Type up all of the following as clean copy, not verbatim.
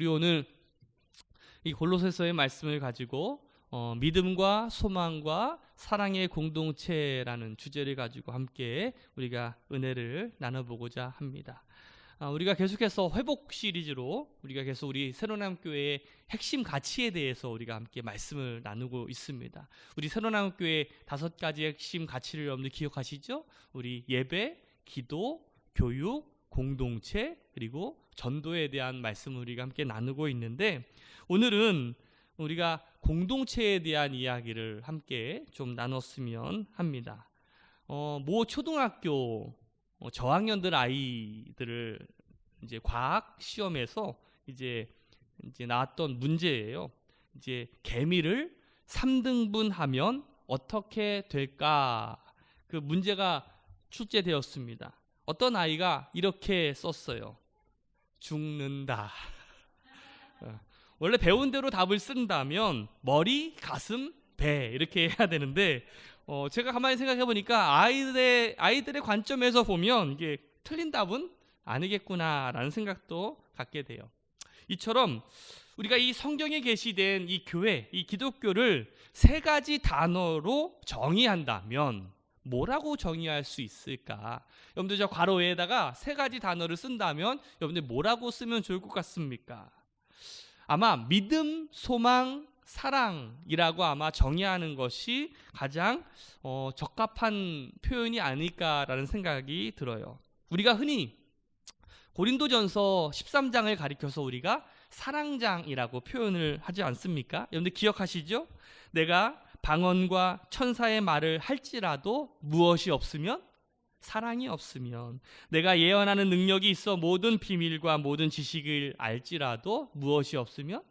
우리 오늘 이 골로새서의 말씀을 가지고 믿음과 소망과 사랑의 공동체라는 주제를 가지고 함께 우리가 은혜를 나눠보고자 합니다. 우리가 계속해서 회복 시리즈로 우리가 계속 우리 새로남교회의 핵심 가치에 대해서 우리가 함께 말씀을 나누고 있습니다. 우리 새로남교회 5가지 핵심 가치를 여러분들 기억하시죠? 우리 예배, 기도, 교육, 공동체, 그리고 전도에 대한 말씀을 우리가 함께 나누고 있는데, 오늘은 우리가 공동체에 대한 이야기를 함께 좀 나눴으면 합니다. 모 초등학교 저학년들 아이들을 이제 과학 시험에서 이제 나왔던 문제예요. 이제 개미를 3등분하면 어떻게 될까? 그 문제가 출제되었습니다. 어떤 아이가 이렇게 썼어요. 죽는다. 원래 배운 대로 답을 쓴다면 머리, 가슴, 배 이렇게 해야 되는데 제가 가만히 생각해 보니까 아이들의 관점에서 보면 이게 틀린 답은 아니겠구나라는 생각도 갖게 돼요. 이처럼 우리가 이 성경에 게시된 이 교회, 이 기독교를 3가지 단어로 정의한다면 뭐라고 정의할 수 있을까? 여러분들 저 괄호에다가 3가지 단어를 쓴다면 여러분들 뭐라고 쓰면 좋을 것 같습니까? 아마 믿음, 소망, 사랑이라고 아마 정의하는 것이 가장 적합한 표현이 아닐까라는 생각이 들어요. 우리가 흔히 고린도전서 13장을 가리켜서 우리가 사랑장이라고 표현을 하지 않습니까? 여러분들 기억하시죠? 내가 방언과 천사의 말을 할지라도 무엇이 없으면? 사랑이 없으면. 내가 예언하는 능력이 있어 모든 비밀과 모든 지식을 알지라도 무엇이 없으면?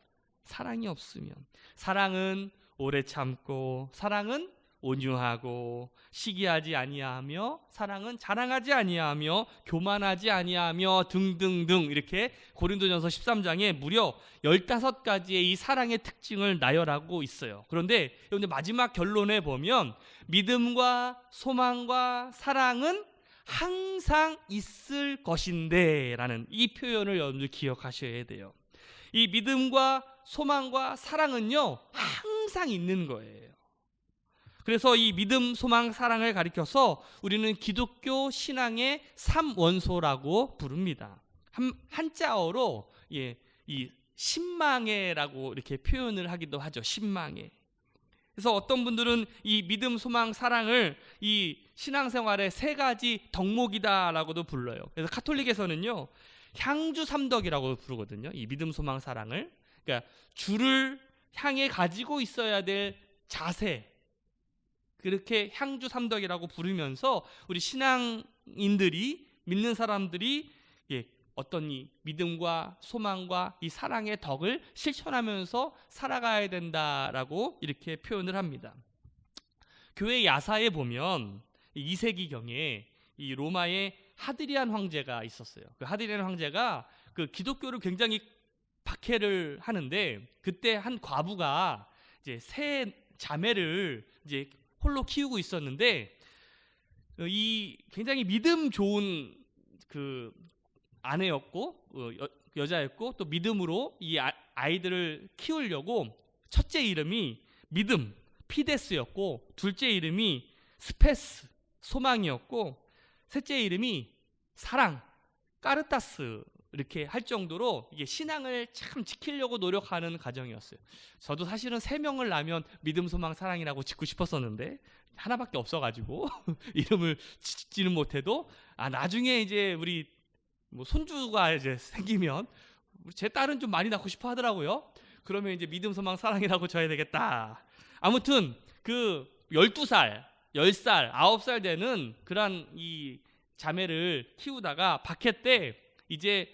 사랑이 없으면. 사랑은 오래 참고, 사랑은 온유하고, 시기하지 아니하며, 사랑은 자랑하지 아니하며, 교만하지 아니하며 등등등, 이렇게 고린도전서 13장에 무려 15가지의 이 사랑의 특징을 나열하고 있어요. 그런데 여러분들 마지막 결론에 보면 믿음과 소망과 사랑은 항상 있을 것인데 라는 이 표현을 여러분들 기억하셔야 돼요. 이 믿음과 소망과 사랑은요 항상 있는 거예요. 그래서 이 믿음, 소망, 사랑을 가리켜서 우리는 기독교 신앙의 3원소라고 부릅니다. 한자어로 이 신망회라고 이렇게 표현을 하기도 하죠. 신망회. 그래서 어떤 분들은 이 믿음, 소망, 사랑을 이 신앙생활의 3가지 덕목이다라고도 불러요. 그래서 카톨릭에서는요 향주 3덕이라고 부르거든요. 이 믿음, 소망, 사랑을. 그러니까 주를 향해 가지고 있어야 될 자세, 그렇게 향주 3덕이라고 부르면서 우리 신앙인들이, 믿는 사람들이 어떤 이 믿음과 소망과 이 사랑의 덕을 실천하면서 살아가야 된다라고 이렇게 표현을 합니다. 교회 야사에 보면 2세기경에 이 로마의 하드리안 황제가 있었어요. 그 하드리안 황제가 그 기독교를 굉장히 박해를 하는데, 그때 한 과부가 이제 3 자매를 이제 홀로 키우고 있었는데, 이 굉장히 믿음 좋은 그 아내였고 여자였고 또 믿음으로 이 아이들을 키우려고 첫째 이름이 믿음, 피데스였고, 둘째 이름이 스페스, 소망이었고, 셋째 이름이 사랑, 까르타스 이렇게 할 정도로 이게 신앙을 참 지키려고 노력하는 가정이었어요. 저도 사실은 3명을 낳으면 믿음, 소망, 사랑이라고 짓고 싶었었는데 하나밖에 없어가지고 이름을 짓지는 못해도 나중에 이제 우리 손주가 이제 생기면 제 딸은 좀 많이 낳고 싶어 하더라고요. 그러면 이제 믿음, 소망, 사랑이라고 줘야 되겠다. 아무튼 그 12살, 10살, 9살 되는 그런 이 자매를 키우다가 박해 때 이제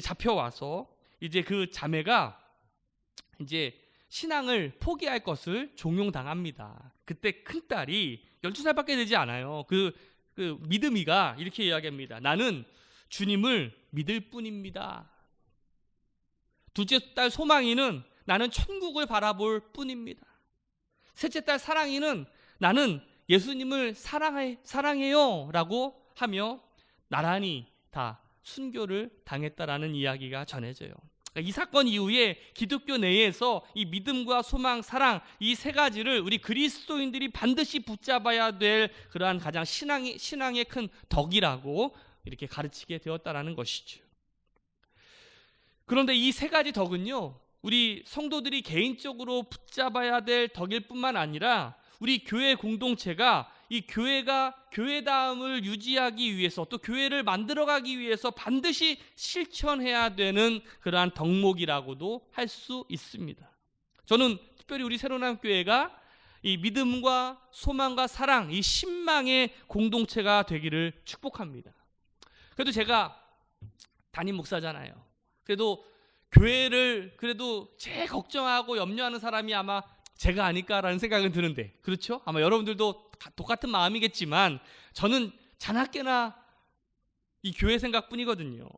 잡혀와서 이제 그 자매가 이제 신앙을 포기할 것을 종용당합니다. 그때 큰딸이 12살밖에 되지 않아요. 그 믿음이가 이렇게 이야기합니다. 나는 주님을 믿을 뿐입니다. 둘째 딸 소망이는 나는 천국을 바라볼 뿐입니다. 셋째 딸 사랑이는 나는 예수님을 사랑해요 라고 하며 나란히 다 순교를 당했다라는 이야기가 전해져요. 이 사건 이후에 기독교 내에서 이 믿음과 소망, 사랑 이 세 가지를 우리 그리스도인들이 반드시 붙잡아야 될 그러한 가장 신앙의 큰 덕이라고 이렇게 가르치게 되었다라는 것이죠. 그런데 이 세 가지 덕은요, 우리 성도들이 개인적으로 붙잡아야 될 덕일 뿐만 아니라 우리 교회 공동체가 이 교회가 교회다움을 유지하기 위해서 또 교회를 만들어가기 위해서 반드시 실천해야 되는 그러한 덕목이라고도 할 수 있습니다. 저는 특별히 우리 새로남교회가 이 믿음과 소망과 사랑 이 신망의 공동체가 되기를 축복합니다. 그래도 제가 담임 목사잖아요. 그래도 교회를 그래도 제일 걱정하고 염려하는 사람이 아마 제가 아닐까라는 생각은 드는데, 그렇죠? 아마 여러분들도 똑같은 마음이겠지만 저는 자나깨나 이 교회 생각뿐이거든요.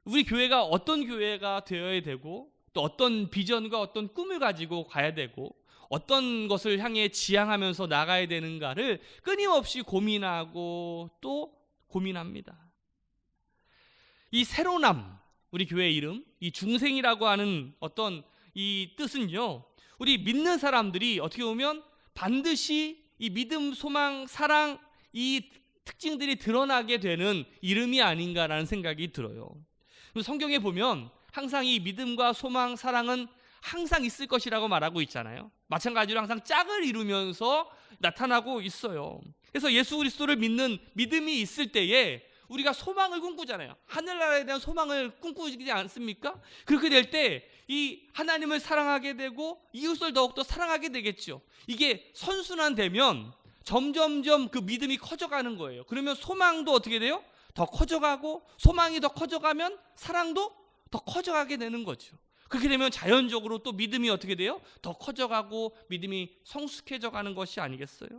우리 교회가 어떤 교회가 되어야 되고 또 어떤 비전과 어떤 꿈을 가지고 가야 되고 어떤 것을 향해 지향하면서 나가야 되는가를 끊임없이 고민하고 또 고민합니다. 이 새로남, 우리 교회 이름, 이 중생이라고 하는 어떤 이 뜻은요, 우리 믿는 사람들이 어떻게 보면 반드시 이 믿음, 소망, 사랑 이 특징들이 드러나게 되는 이름이 아닌가라는 생각이 들어요. 성경에 보면 항상 이 믿음과 소망, 사랑은 항상 있을 것이라고 말하고 있잖아요. 마찬가지로 항상 짝을 이루면서 나타나고 있어요. 그래서 예수 그리스도를 믿는 믿음이 있을 때에 우리가 소망을 꿈꾸잖아요. 하늘나라에 대한 소망을 꿈꾸지 않습니까? 그렇게 될 때 이 하나님을 사랑하게 되고 이웃을 더욱더 사랑하게 되겠죠. 이게 선순환되면 점점점 그 믿음이 커져가는 거예요. 그러면 소망도 어떻게 돼요? 더 커져가고, 소망이 더 커져가면 사랑도 더 커져가게 되는 거죠. 그렇게 되면 자연적으로 또 믿음이 어떻게 돼요? 더 커져가고 믿음이 성숙해져 가는 것이 아니겠어요?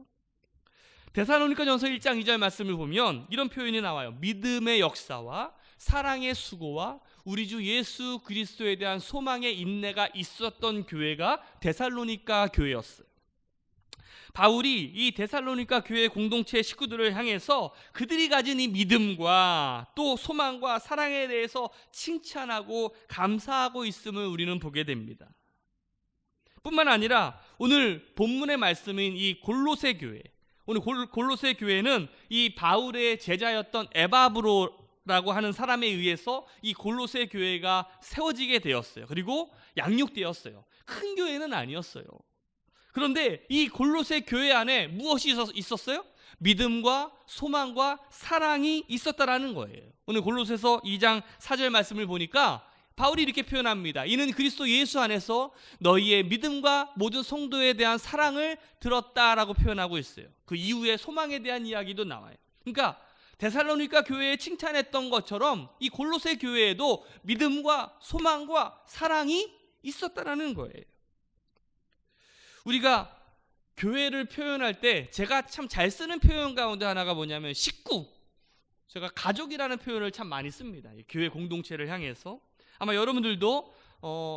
데살로니가전서 1장 2절 말씀을 보면 이런 표현이 나와요. 믿음의 역사와 사랑의 수고와 우리 주 예수 그리스도에 대한 소망의 인내가 있었던 교회가 데살로니가 교회였어요. 바울이 이 데살로니가 교회 공동체 식구들을 향해서 그들이 가진 이 믿음과 또 소망과 사랑에 대해서 칭찬하고 감사하고 있음을 우리는 보게 됩니다. 뿐만 아니라 오늘 본문의 말씀인 이 골로새 교회, 오늘 골로새 교회는 이 바울의 제자였던 에바브로라고 하는 사람에 의해서 이 골로새 교회가 세워지게 되었어요. 그리고 양육되었어요. 큰 교회는 아니었어요. 그런데 이 골로새 교회 안에 무엇이 있었어요? 믿음과 소망과 사랑이 있었다라는 거예요. 오늘 골로새서 2장 4절 말씀을 보니까 바울이 이렇게 표현합니다. 이는 그리스도 예수 안에서 너희의 믿음과 모든 성도에 대한 사랑을 들었다라고 표현하고 있어요. 그 이후에 소망에 대한 이야기도 나와요. 그러니까 데살로니가 교회에 칭찬했던 것처럼 이 골로새 교회에도 믿음과 소망과 사랑이 있었다라는 거예요. 우리가 교회를 표현할 때 제가 참 잘 쓰는 표현 가운데 하나가 뭐냐면 식구, 제가 가족이라는 표현을 참 많이 씁니다. 교회 공동체를 향해서. 아마 여러분들도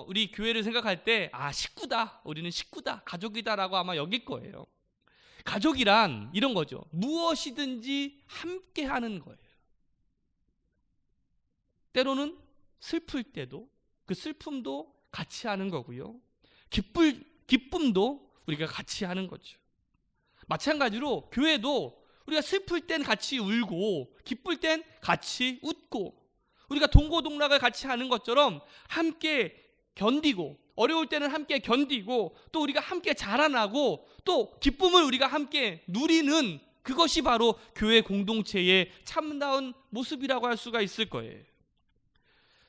우리 교회를 생각할 때 식구다, 우리는 식구다, 가족이다라고 아마 여길 거예요. 가족이란 이런 거죠. 무엇이든지 함께 하는 거예요. 때로는 슬플 때도 그 슬픔도 같이 하는 거고요. 기쁨도 우리가 같이 하는 거죠. 마찬가지로 교회도 우리가 슬플 땐 같이 울고 기쁠 땐 같이 웃고 우리가 동고동락을 같이 하는 것처럼 함께 견디고 어려울 때는 함께 견디고 또 우리가 함께 자라나고 또 기쁨을 우리가 함께 누리는 그것이 바로 교회 공동체의 참다운 모습이라고 할 수가 있을 거예요.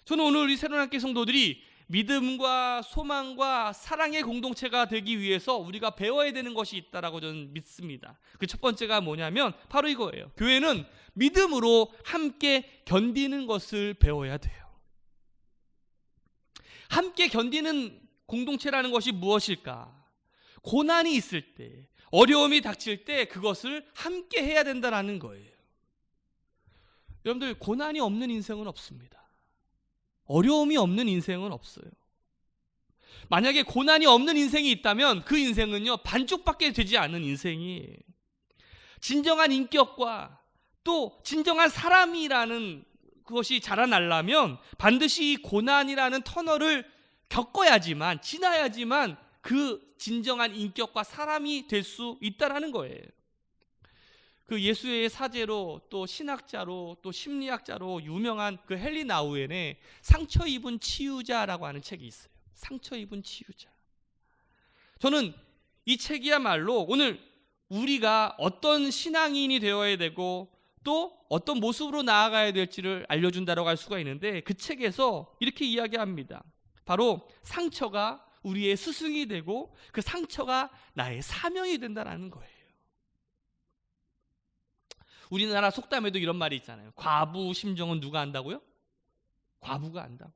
저는 오늘 우리 새로남교회 성도들이 믿음과 소망과 사랑의 공동체가 되기 위해서 우리가 배워야 되는 것이 있다라고 저는 믿습니다. 그 첫 번째가 뭐냐면 바로 이거예요. 교회는 믿음으로 함께 견디는 것을 배워야 돼요. 함께 견디는 공동체라는 것이 무엇일까? 고난이 있을 때, 어려움이 닥칠 때 그것을 함께 해야 된다는 거예요. 여러분들, 고난이 없는 인생은 없습니다. 어려움이 없는 인생은 없어요. 만약에 고난이 없는 인생이 있다면 그 인생은요, 반쪽밖에 되지 않는 인생이에요. 진정한 인격과 또 진정한 사람이라는 그것이 자라나려면 반드시 이 고난이라는 터널을 겪어야지만, 지나야지만 그 진정한 인격과 사람이 될 수 있다라는 거예요. 그 예수의 사제로 또 신학자로 또 심리학자로 유명한 그 헨리 나우엔의 상처 입은 치유자라고 하는 책이 있어요. 상처 입은 치유자. 저는 이 책이야말로 오늘 우리가 어떤 신앙인이 되어야 되고 또 어떤 모습으로 나아가야 될지를 알려준다고 할 수가 있는데, 그 책에서 이렇게 이야기합니다. 바로 상처가 우리의 스승이 되고 그 상처가 나의 사명이 된다는 거예요. 우리나라 속담에도 이런 말이 있잖아요. 과부 심정은 누가 안다고요? 과부가 안다고.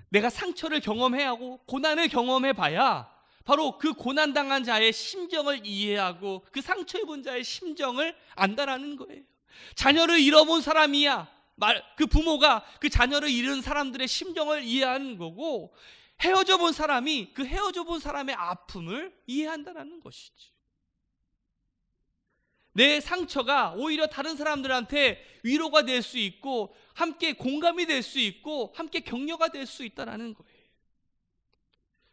내가 상처를 경험해야 하고 고난을 경험해 봐야 바로 그 고난당한 자의 심정을 이해하고 그 상처 입은 자의 심정을 안다라는 거예요. 자녀를 잃어본 사람이야 그 부모가 그 자녀를 잃은 사람들의 심정을 이해하는 거고, 헤어져 본 사람이 그 헤어져 본 사람의 아픔을 이해한다는 것이지. 내 상처가 오히려 다른 사람들한테 위로가 될 수 있고 함께 공감이 될 수 있고 함께 격려가 될 수 있다는 거예요.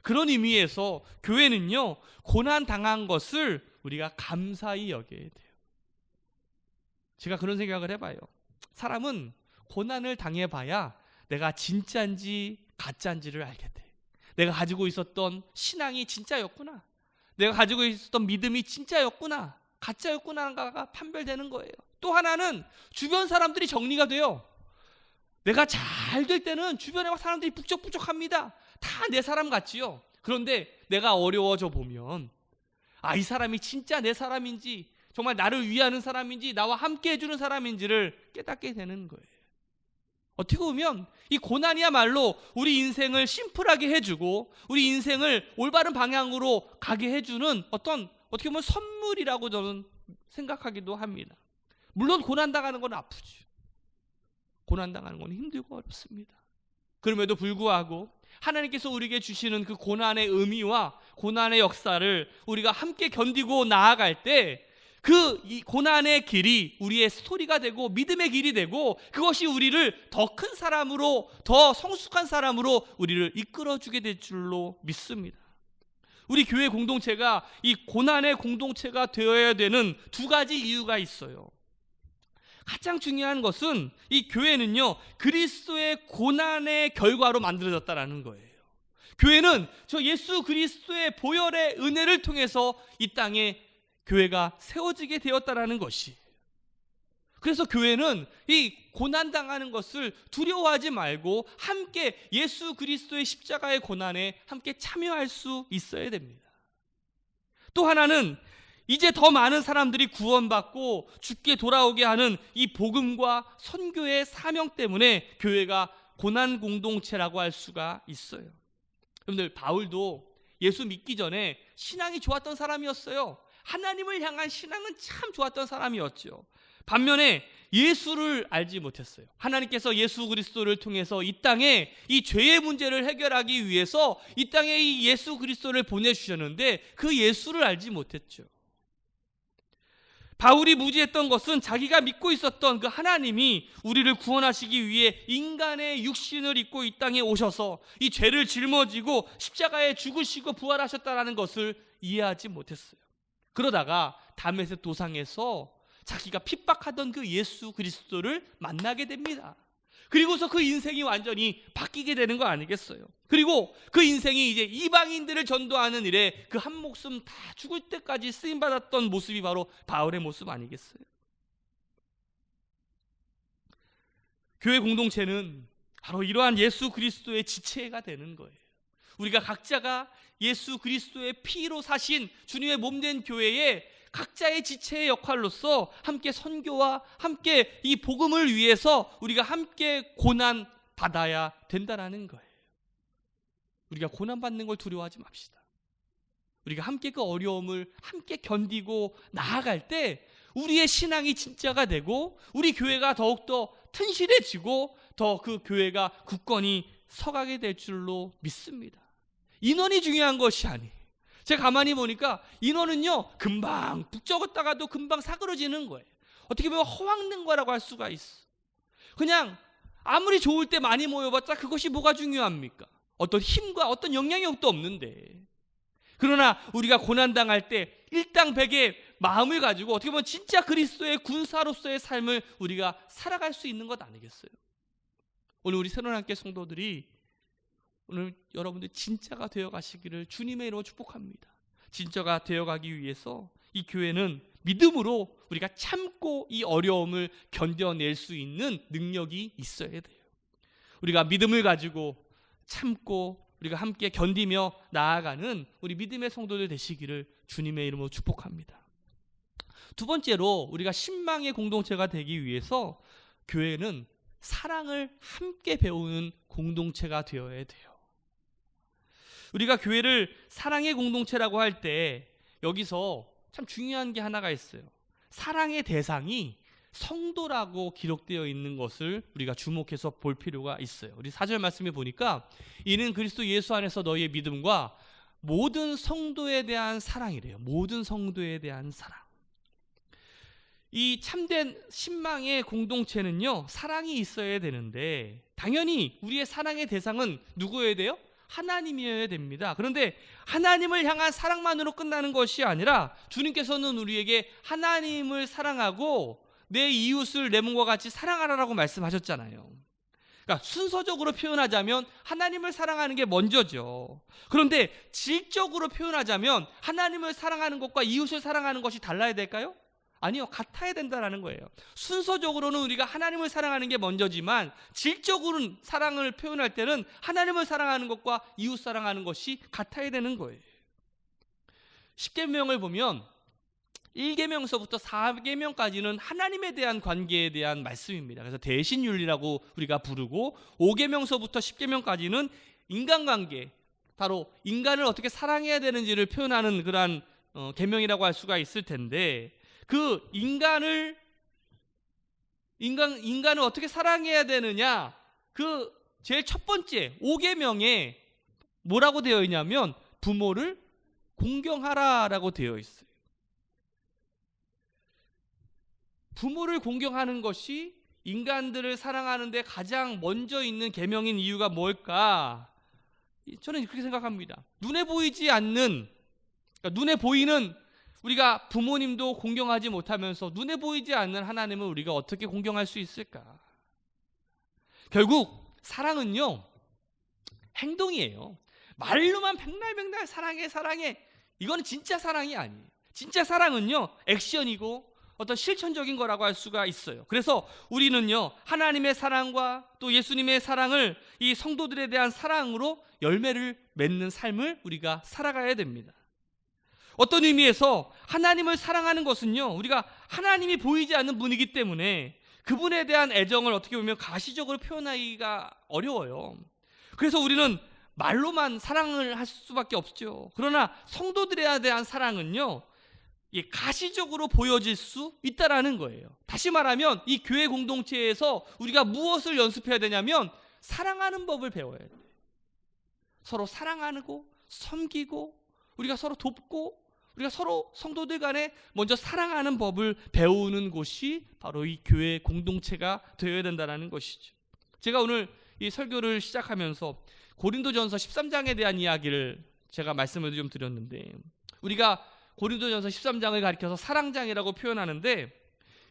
그런 의미에서 교회는요, 고난 당한 것을 우리가 감사히 여겨야 돼요. 제가 그런 생각을 해봐요. 사람은 고난을 당해봐야 내가 진짜인지 가짜인지를 알게 돼. 내가 가지고 있었던 신앙이 진짜였구나, 내가 가지고 있었던 믿음이 진짜였구나, 가짜였구나가 판별되는 거예요. 또 하나는 주변 사람들이 정리가 돼요. 내가 잘 될 때는 주변에 사람들이 북적북적합니다. 다 내 사람 같지요. 그런데 내가 어려워져 보면 이 사람이 진짜 내 사람인지, 정말 나를 위하는 사람인지, 나와 함께 해주는 사람인지를 깨닫게 되는 거예요. 어떻게 보면 이 고난이야말로 우리 인생을 심플하게 해주고 우리 인생을 올바른 방향으로 가게 해주는 어떻게 보면 선물이라고 저는 생각하기도 합니다. 물론 고난당하는 건 아프죠. 고난당하는 건 힘들고 어렵습니다. 그럼에도 불구하고 하나님께서 우리에게 주시는 그 고난의 의미와 고난의 역사를 우리가 함께 견디고 나아갈 때 이 고난의 길이 우리의 스토리가 되고 믿음의 길이 되고, 그것이 우리를 더 큰 사람으로, 더 성숙한 사람으로 우리를 이끌어주게 될 줄로 믿습니다. 우리 교회 공동체가 이 고난의 공동체가 되어야 되는 두 가지 이유가 있어요. 가장 중요한 것은 이 교회는요, 그리스도의 고난의 결과로 만들어졌다는 거예요. 교회는 저 예수 그리스도의 보혈의 은혜를 통해서 이 땅에 교회가 세워지게 되었다는 것이. 그래서 교회는 이 고난당하는 것을 두려워하지 말고 함께 예수 그리스도의 십자가의 고난에 함께 참여할 수 있어야 됩니다. 또 하나는 이제 더 많은 사람들이 구원받고 죽게 돌아오게 하는 이 복음과 선교의 사명 때문에 교회가 고난 공동체라고 할 수가 있어요. 여러분들, 바울도 예수 믿기 전에 신앙이 좋았던 사람이었어요. 하나님을 향한 신앙은 참 좋았던 사람이었죠. 반면에 예수를 알지 못했어요. 하나님께서 예수 그리스도를 통해서 이 땅에 이 죄의 문제를 해결하기 위해서 이 땅에 이 예수 그리스도를 보내주셨는데 그 예수를 알지 못했죠. 바울이 무지했던 것은 자기가 믿고 있었던 그 하나님이 우리를 구원하시기 위해 인간의 육신을 입고 이 땅에 오셔서 이 죄를 짊어지고 십자가에 죽으시고 부활하셨다는 것을 이해하지 못했어요. 그러다가 다메섹 도상에서 자기가 핍박하던 그 예수 그리스도를 만나게 됩니다. 그리고서 그 인생이 완전히 바뀌게 되는 거 아니겠어요? 그리고 그 인생이 이제 이방인들을 전도하는 일에 그 한 목숨 다 죽을 때까지 쓰임받았던 모습이 바로 바울의 모습 아니겠어요? 교회 공동체는 바로 이러한 예수 그리스도의 지체가 되는 거예요. 우리가 각자가 예수 그리스도의 피로 사신 주님의 몸된 교회에 각자의 지체의 역할로서 함께 선교와 함께 이 복음을 위해서 우리가 함께 고난 받아야 된다는 거예요. 우리가 고난 받는 걸 두려워하지 맙시다. 우리가 함께 그 어려움을 함께 견디고 나아갈 때 우리의 신앙이 진짜가 되고 우리 교회가 더욱더 튼실해지고 더 그 교회가 굳건히 서가게 될 줄로 믿습니다. 인원이 중요한 것이 아니에요. 제가 가만히 보니까 인원은요 금방 북적었다가도 금방 사그러지는 거예요. 어떻게 보면 허황된 거라고 할 수가 있어. 그냥 아무리 좋을 때 많이 모여봤자 그것이 뭐가 중요합니까? 어떤 힘과 어떤 영향력도 없는데. 그러나 우리가 고난당할 때 일당백의 마음을 가지고 어떻게 보면 진짜 그리스도의 군사로서의 삶을 우리가 살아갈 수 있는 것 아니겠어요? 오늘 우리 새로운함께 성도들이 오늘 여러분들 진짜가 되어가시기를 주님의 이름으로 축복합니다. 진짜가 되어가기 위해서 이 교회는 믿음으로 우리가 참고 이 어려움을 견뎌낼 수 있는 능력이 있어야 돼요. 우리가 믿음을 가지고 참고 우리가 함께 견디며 나아가는 우리 믿음의 성도들 되시기를 주님의 이름으로 축복합니다. 두 번째로 우리가 신망의 공동체가 되기 위해서 교회는 사랑을 함께 배우는 공동체가 되어야 돼요. 우리가 교회를 사랑의 공동체라고 할 때 여기서 참 중요한 게 하나가 있어요. 사랑의 대상이 성도라고 기록되어 있는 것을 우리가 주목해서 볼 필요가 있어요. 우리 4절 말씀에 보니까 이는 그리스도 예수 안에서 너희의 믿음과 모든 성도에 대한 사랑이래요. 모든 성도에 대한 사랑. 이 참된 신망의 공동체는요, 사랑이 있어야 되는데 당연히 우리의 사랑의 대상은 누구여야 돼요? 하나님이어야 됩니다. 그런데 하나님을 향한 사랑만으로 끝나는 것이 아니라 주님께서는 우리에게 하나님을 사랑하고 내 이웃을 내 몸과 같이 사랑하라고 말씀하셨잖아요. 그러니까 순서적으로 표현하자면 하나님을 사랑하는 게 먼저죠. 그런데 질적으로 표현하자면 하나님을 사랑하는 것과 이웃을 사랑하는 것이 달라야 될까요? 아니요, 같아야 된다는 거예요. 순서적으로는 우리가 하나님을 사랑하는 게 먼저지만 질적으로는 사랑을 표현할 때는 하나님을 사랑하는 것과 이웃 사랑하는 것이 같아야 되는 거예요. 10계명을 보면 1계명서부터 4계명까지는 하나님에 대한 관계에 대한 말씀입니다. 그래서 대신윤리라고 우리가 부르고 5계명서부터 10계명까지는 인간관계, 바로 인간을 어떻게 사랑해야 되는지를 표현하는 그러한 계명이라고 할 수가 있을 텐데 그 인간을 어떻게 사랑해야 되느냐, 그 제일 첫 번째 5계명에 뭐라고 되어 있냐면 부모를 공경하라라고 되어 있어요. 부모를 공경하는 것이 인간들을 사랑하는 데 가장 먼저 있는 계명인 이유가 뭘까? 저는 그렇게 생각합니다. 눈에 보이지 않는, 그러니까 눈에 보이는 우리가 부모님도 공경하지 못하면서 눈에 보이지 않는 하나님을 우리가 어떻게 공경할 수 있을까? 결국 사랑은요, 행동이에요. 말로만 백날 사랑해 이거는 진짜 사랑이 아니에요. 진짜 사랑은요, 액션이고 어떤 실천적인 거라고 할 수가 있어요. 그래서 우리는요, 하나님의 사랑과 또 예수님의 사랑을 이 성도들에 대한 사랑으로 열매를 맺는 삶을 우리가 살아가야 됩니다. 어떤 의미에서 하나님을 사랑하는 것은요, 우리가 하나님이 보이지 않는 분이기 때문에 그분에 대한 애정을 어떻게 보면 가시적으로 표현하기가 어려워요. 그래서 우리는 말로만 사랑을 할 수밖에 없죠. 그러나 성도들에 대한 사랑은요, 가시적으로 보여질 수 있다라는 거예요. 다시 말하면 이 교회 공동체에서 우리가 무엇을 연습해야 되냐면 사랑하는 법을 배워야 돼요. 서로 사랑하고 섬기고 우리가 서로 돕고 우리가 서로 성도들 간에 먼저 사랑하는 법을 배우는 곳이 바로 이 교회 공동체가 되어야 된다는 것이죠. 제가 오늘 이 설교를 시작하면서 고린도전서 13장에 대한 이야기를 제가 말씀을 좀 드렸는데, 우리가 고린도전서 13장을 가리켜서 사랑장이라고 표현하는데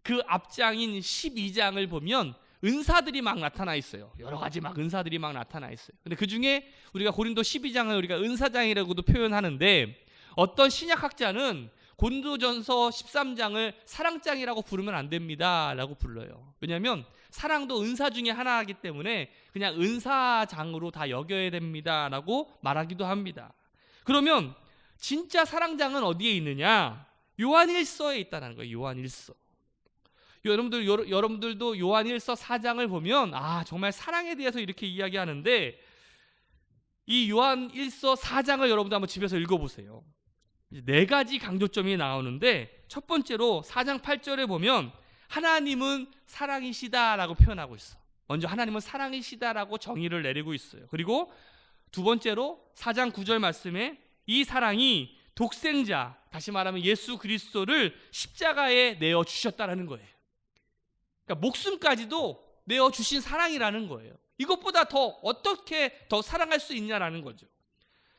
그 앞장인 12장을 보면 은사들이 막 나타나 있어요. 여러 가지 막 은사들이 막 나타나 있어요. 근데 그 중에 우리가 고린도 12장을 우리가 은사장이라고도 표현하는데 어떤 신약학자는 고린도전서 13장을 사랑장이라고 부르면 안 됩니다 라고 불러요. 왜냐하면 사랑도 은사 중에 하나이기 때문에 그냥 은사장으로 다 여겨야 됩니다 라고 말하기도 합니다. 그러면 진짜 사랑장은 어디에 있느냐? 요한일서에 있다는 거예요. 요한일서. 여러분들도 요한일서 4장을 보면 정말 사랑에 대해서 이렇게 이야기하는데 이 요한일서 4장을 여러분들 한번 집에서 읽어보세요. 4가지 강조점이 나오는데 첫 번째로 4장 8절에 보면 하나님은 사랑이시다라고 표현하고 있어. 먼저 하나님은 사랑이시다라고 정의를 내리고 있어요. 그리고 두 번째로 4장 9절 말씀에 이 사랑이 독생자, 다시 말하면 예수 그리스도를 십자가에 내어 주셨다라는 거예요. 그러니까 목숨까지도 내어 주신 사랑이라는 거예요. 이것보다 더 어떻게 더 사랑할 수 있냐라는 거죠.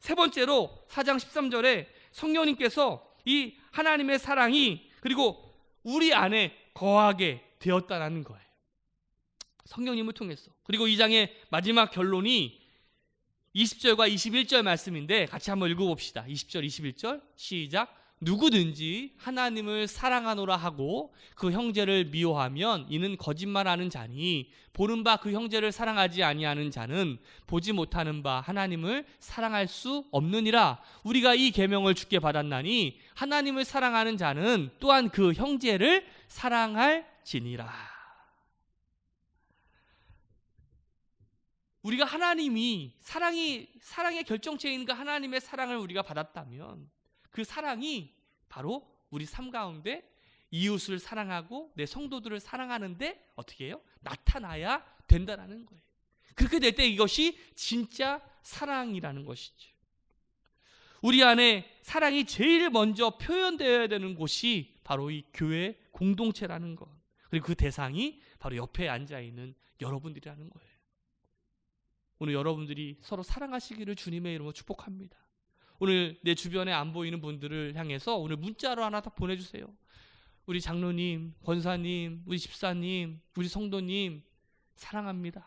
세 번째로 4장 13절에 성령님께서 이 하나님의 사랑이 그리고 우리 안에 거하게 되었다라는 거예요. 성령님을 통해서. 그리고 이 장의 마지막 결론이 20절과 21절 말씀인데 같이 한번 읽어봅시다. 20절 21절 시작. 누구든지 하나님을 사랑하노라 하고 그 형제를 미워하면 이는 거짓말하는 자니 보는 바 그 형제를 사랑하지 아니하는 자는 보지 못하는 바 하나님을 사랑할 수 없느니라. 우리가 이 계명을 주께 받았나니 하나님을 사랑하는 자는 또한 그 형제를 사랑할지니라. 우리가 하나님이 사랑의 결정체인 그 하나님의 사랑을 우리가 받았다면 그 사랑이 바로 우리 삶 가운데 이웃을 사랑하고 내 성도들을 사랑하는데 어떻게 해요? 나타나야 된다는 거예요. 그렇게 될 때 이것이 진짜 사랑이라는 것이죠. 우리 안에 사랑이 제일 먼저 표현되어야 되는 곳이 바로 이 교회 공동체라는 것. 그리고 그 대상이 바로 옆에 앉아있는 여러분들이라는 거예요. 오늘 여러분들이 서로 사랑하시기를 주님의 이름으로 축복합니다. 오늘 내 주변에 안 보이는 분들을 향해서 오늘 문자로 하나 다 보내주세요. 우리 장로님, 권사님, 우리 집사님, 우리 성도님 사랑합니다.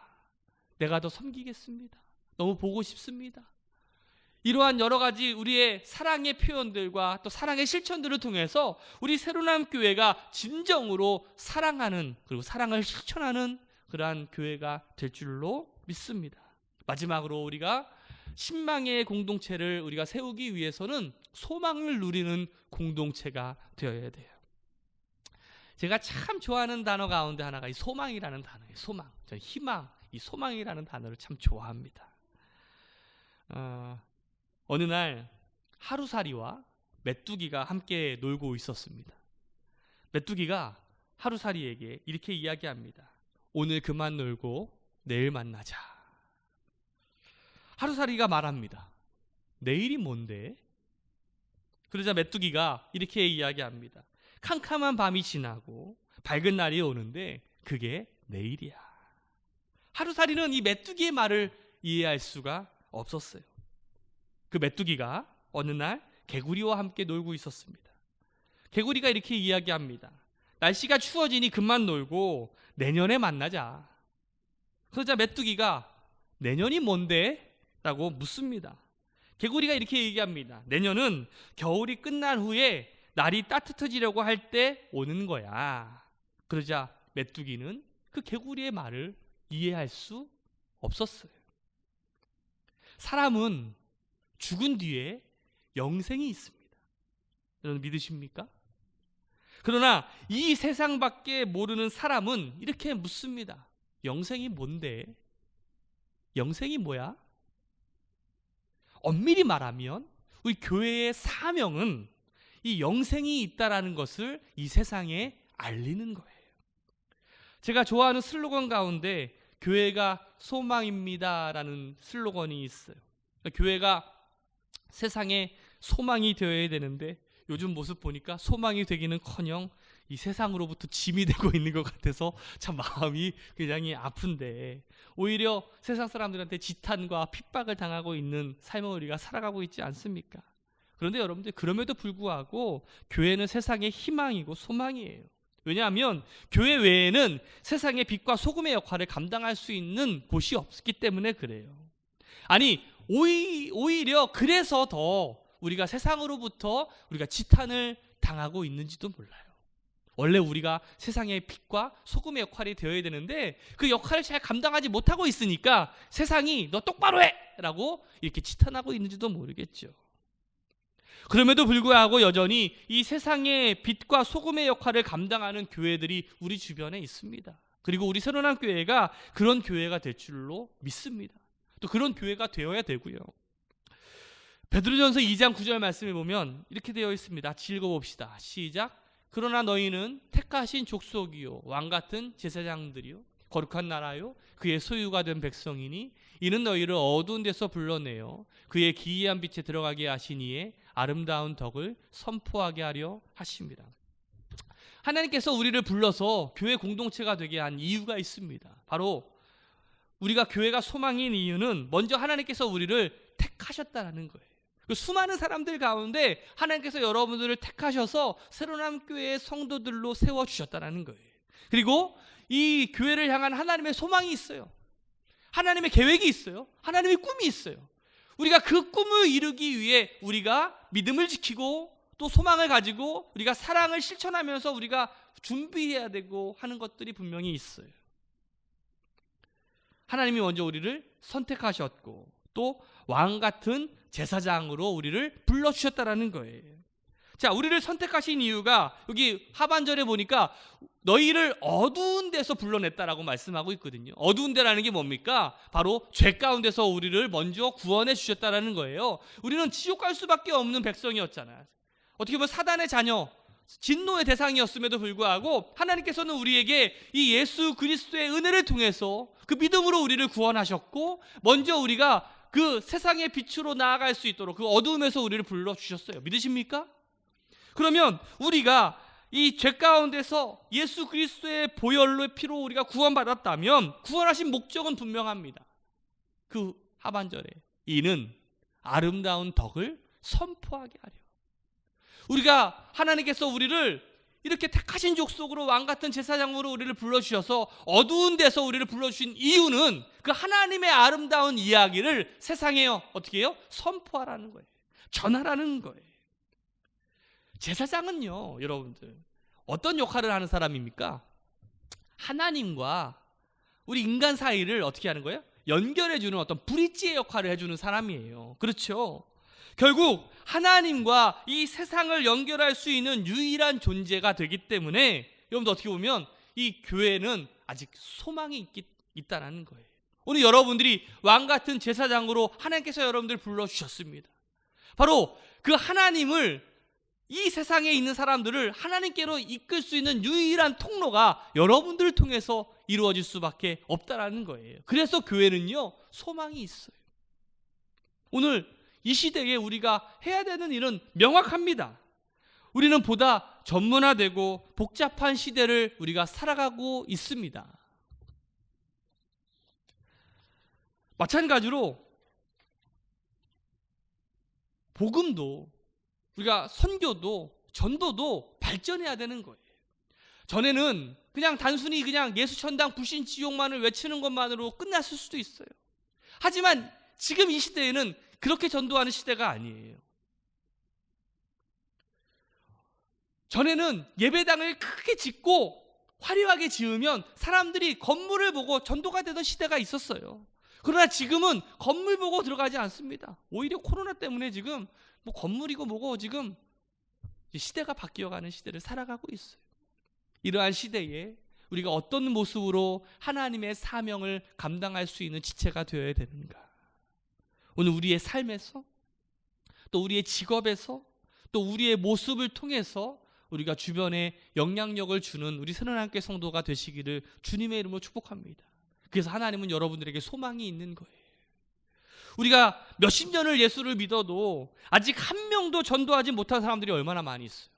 내가 더 섬기겠습니다. 너무 보고 싶습니다. 이러한 여러 가지 우리의 사랑의 표현들과 또 사랑의 실천들을 통해서 우리 새로운 교회가 진정으로 사랑하는 그리고 사랑을 실천하는 그러한 교회가 될 줄로 믿습니다. 마지막으로 우리가 신망의 공동체를 우리가 세우기 위해서는 소망을 누리는 공동체가 되어야 돼요. 제가 참 좋아하는 단어 가운데 하나가 이 소망이라는 단어예요. 소망, 저는 희망, 이 소망이라는 단어를 참 좋아합니다. 어느 날 하루살이와 메뚜기가 함께 놀고 있었습니다. 메뚜기가 하루살이에게 이렇게 이야기합니다. 오늘 그만 놀고 내일 만나자. 하루살이가 말합니다. 내일이 뭔데? 그러자 메뚜기가 이렇게 이야기합니다. 캄캄한 밤이 지나고 밝은 날이 오는데 그게 내일이야. 하루살이는 이 메뚜기의 말을 이해할 수가 없었어요. 그 메뚜기가 어느 날 개구리와 함께 놀고 있었습니다. 개구리가 이렇게 이야기합니다. 날씨가 추워지니 그만 놀고 내년에 만나자. 그러자 메뚜기가 내년이 뭔데? 라고 묻습니다. 개구리가 이렇게 얘기합니다. 내년은 겨울이 끝난 후에 날이 따뜻해지려고 할 때 오는 거야. 그러자 메뚜기는 그 개구리의 말을 이해할 수 없었어요. 사람은 죽은 뒤에 영생이 있습니다. 여러분 믿으십니까? 그러나 이 세상밖에 모르는 사람은 이렇게 묻습니다. 영생이 뭔데? 영생이 뭐야? 엄밀히 말하면 우리 교회의 사명은 이 영생이 있다라는 것을 이 세상에 알리는 거예요. 제가 좋아하는 슬로건 가운데 교회가 소망입니다라는 슬로건이 있어요. 교회가 세상에 소망이 되어야 되는데 요즘 모습 보니까 소망이 되기는커녕 이 세상으로부터 짐이 되고 있는 것 같아서 참 마음이 굉장히 아픈데 오히려 세상 사람들한테 지탄과 핍박을 당하고 있는 삶을 우리가 살아가고 있지 않습니까? 그런데 여러분들 그럼에도 불구하고 교회는 세상의 희망이고 소망이에요. 왜냐하면 교회 외에는 세상의 빛과 소금의 역할을 감당할 수 있는 곳이 없기 때문에 그래요. 아니 오히려 그래서 더 우리가 세상으로부터 우리가 지탄을 당하고 있는지도 몰라요. 원래 우리가 세상의 빛과 소금의 역할이 되어야 되는데 그 역할을 잘 감당하지 못하고 있으니까 세상이 너 똑바로 해! 라고 이렇게 지탄하고 있는지도 모르겠죠. 그럼에도 불구하고 여전히 이 세상의 빛과 소금의 역할을 감당하는 교회들이 우리 주변에 있습니다. 그리고 우리 새로운 교회가 그런 교회가 될 줄로 믿습니다. 또 그런 교회가 되어야 되고요. 베드로전서 2장 9절 말씀에 보면 이렇게 되어 있습니다. 같이 읽어봅시다. 시작. 그러나 너희는 택하신 족속이요 왕같은 제사장들이요 거룩한 나라요 그의 소유가 된 백성이니 이는 너희를 어두운 데서 불러내어 그의 기이한 빛에 들어가게 하시니에 아름다운 덕을 선포하게 하려 하십니다. 하나님께서 우리를 불러서 교회 공동체가 되게 한 이유가 있습니다. 바로 우리가 교회가 소망인 이유는 먼저 하나님께서 우리를 택하셨다는 거예요. 그 수많은 사람들 가운데 하나님께서 여러분들을 택하셔서 새로남 교회의 성도들로 세워주셨다는 거예요. 그리고 이 교회를 향한 하나님의 소망이 있어요. 하나님의 계획이 있어요. 하나님의 꿈이 있어요. 우리가 그 꿈을 이루기 위해 우리가 믿음을 지키고 또 소망을 가지고 우리가 사랑을 실천하면서 우리가 준비해야 되고 하는 것들이 분명히 있어요. 하나님이 먼저 우리를 선택하셨고 또 왕 같은 제사장으로 우리를 불러주셨다는 거예요. 자, 우리를 선택하신 이유가 여기 하반절에 보니까 너희를 어두운 데서 불러냈다라고 말씀하고 있거든요. 어두운 데라는 게 뭡니까? 바로 죄 가운데서 우리를 먼저 구원해 주셨다는 거예요. 우리는 지옥 갈 수밖에 없는 백성이었잖아요. 어떻게 보면 사단의 자녀, 진노의 대상이었음에도 불구하고 하나님께서는 우리에게 이 예수 그리스도의 은혜를 통해서 그 믿음으로 우리를 구원하셨고 먼저 우리가 그 세상의 빛으로 나아갈 수 있도록 그 어두움에서 우리를 불러주셨어요. 믿으십니까? 그러면 우리가 이 죄 가운데서 예수 그리스도의 보혈로의 피로 우리가 구원받았다면 구원하신 목적은 분명합니다. 그 하반절에 이는 아름다운 덕을 선포하게 하려. 우리가 하나님께서 우리를 이렇게 택하신 족속으로 왕같은 제사장으로 우리를 불러주셔서 어두운 데서 우리를 불러주신 이유는 그 하나님의 아름다운 이야기를 세상에 어떻게 해요? 선포하라는 거예요. 전하라는 거예요. 제사장은요, 여러분들 어떤 역할을 하는 사람입니까? 하나님과 우리 인간 사이를 어떻게 하는 거예요? 연결해주는 어떤 브릿지의 역할을 해주는 사람이에요. 그렇죠? 결국 하나님과 이 세상을 연결할 수 있는 유일한 존재가 되기 때문에 여러분들 어떻게 보면 이 교회는 아직 소망이 있다는 거예요. 오늘 여러분들이 왕같은 제사장으로 하나님께서 여러분들 불러주셨습니다. 바로 그 하나님을 이 세상에 있는 사람들을 하나님께로 이끌 수 있는 유일한 통로가 여러분들을 통해서 이루어질 수밖에 없다라는 거예요. 그래서 교회는요, 소망이 있어요. 오늘 이 시대에 우리가 해야 되는 일은 명확합니다. 우리는 보다 전문화되고 복잡한 시대를 우리가 살아가고 있습니다. 마찬가지로 복음도 우리가 선교도 전도도 발전해야 되는 거예요. 전에는 그냥 단순히 그냥 예수천당 불신 지옥만을 외치는 것만으로 끝났을 수도 있어요. 하지만 지금 이 시대에는 그렇게 전도하는 시대가 아니에요. 전에는 예배당을 크게 짓고 화려하게 지으면 사람들이 건물을 보고 전도가 되던 시대가 있었어요. 그러나 지금은 건물 보고 들어가지 않습니다. 오히려 코로나 때문에 지금 뭐 건물이고 뭐고 지금 시대가 바뀌어가는 시대를 살아가고 있어요. 이러한 시대에 우리가 어떤 모습으로 하나님의 사명을 감당할 수 있는 지체가 되어야 되는가? 오늘 우리의 삶에서 또 우리의 직업에서 또 우리의 모습을 통해서 우리가 주변에 영향력을 주는 우리 새로남교회 성도가 되시기를 주님의 이름으로 축복합니다. 그래서 하나님은 여러분들에게 소망이 있는 거예요. 우리가 몇십 년을 예수를 믿어도 아직 한 명도 전도하지 못한 사람들이 얼마나 많이 있어요.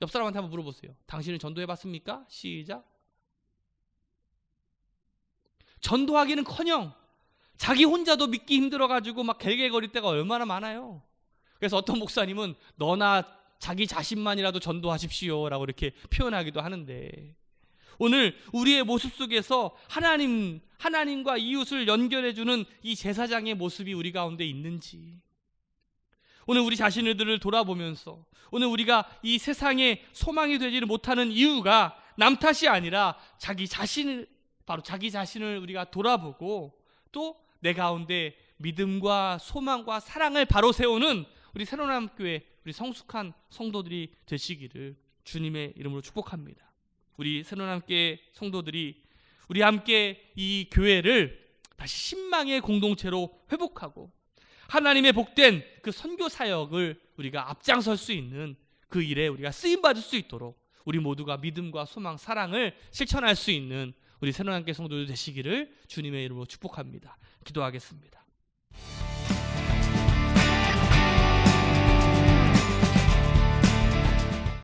옆 사람한테 한번 물어보세요. 당신은 전도해봤습니까? 시작. 전도하기는커녕 자기 혼자도 믿기 힘들어가지고 막 갤갤거릴 때가 얼마나 많아요. 그래서 어떤 목사님은 너나 자기 자신만이라도 전도하십시오 라고 이렇게 표현하기도 하는데, 오늘 우리의 모습 속에서 하나님과 이웃을 연결해주는 이 제사장의 모습이 우리 가운데 있는지, 오늘 우리 자신들을 돌아보면서 오늘 우리가 이 세상에 소망이 되지를 못하는 이유가 남 탓이 아니라 바로 자기 자신을 우리가 돌아보고 또 내 가운데 믿음과 소망과 사랑을 바로 세우는 우리 새로남교회 우리 성숙한 성도들이 되시기를 주님의 이름으로 축복합니다. 우리 새로남교회 성도들이 우리 함께 이 교회를 다시 신망의 공동체로 회복하고 하나님의 복된 그 선교 사역을 우리가 앞장설 수 있는 그 일에 우리가 쓰임받을 수 있도록 우리 모두가 믿음과 소망, 사랑을 실천할 수 있는 우리 새로남교회 성도들 되시기를 주님의 이름으로 축복합니다. 기도하겠습니다.